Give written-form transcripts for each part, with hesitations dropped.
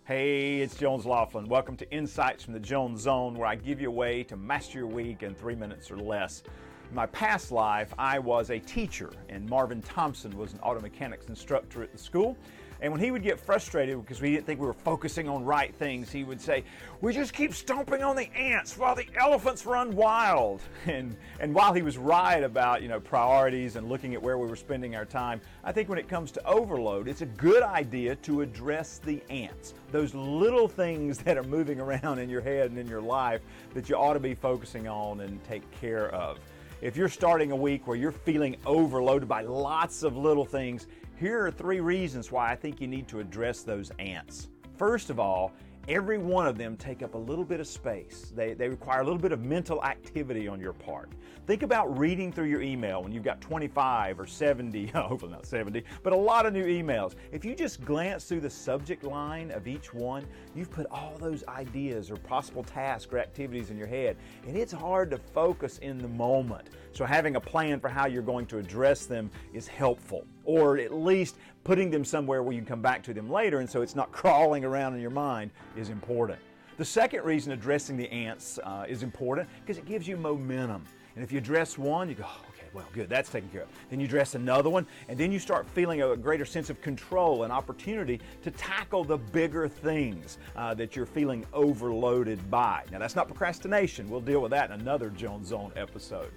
Hey, it's Jones Loflin. Welcome to Insights from the Jones Zone, where I give you a way to master your week in 3 minutes or less. In my past life, I was a teacher, and Marvin Thompson was an auto mechanics instructor at the school. And when he would get frustrated because we didn't think we were focusing on right things, he would say, "We just keep stomping on the ants while the elephants run wild." And while he was right about, priorities and looking at where we were spending our time, I think when it comes to overload, it's a good idea to address the ants, those little things that are moving around in your head and in your life that you ought to be focusing on and take care of. If you're starting a week where you're feeling overloaded by lots of little things, here are 3 reasons why I think you need to address those ants. First of all, every one of them take up a little bit of space. They require a little bit of mental activity on your part. Think about reading through your email when you've got 25 or 70, hopefully not 70, but a lot of new emails. If you just glance through the subject line of each one, you've put all those ideas or possible tasks or activities in your head, and it's hard to focus in the moment. So having a plan for how you're going to address them is helpful, or at least putting them somewhere where you can come back to them later, and so it's not crawling around in your mind is important. The second reason addressing the ants is important because it gives you momentum. And if you address one, you go, okay, well, good, that's taken care of. Then you address another one, and then you start feeling a greater sense of control and opportunity to tackle the bigger things that you're feeling overloaded by. Now, that's not procrastination. We'll deal with that in another Jones Zone episode.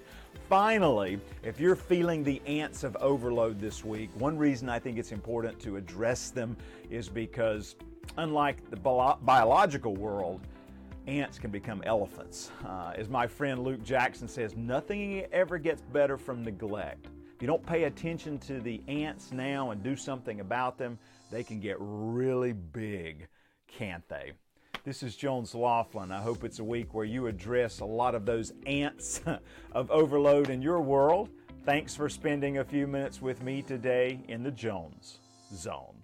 Finally, if you're feeling the ants of overload this week, one reason I think it's important to address them is because unlike the biological world, ants can become elephants. As my friend Luke Jackson says, nothing ever gets better from neglect. If you don't pay attention to the ants now and do something about them, they can get really big, can't they? This is Jones Loflin. I hope it's a week where you address a lot of those ants of overload in your world. Thanks for spending a few minutes with me today in the Jones Zone.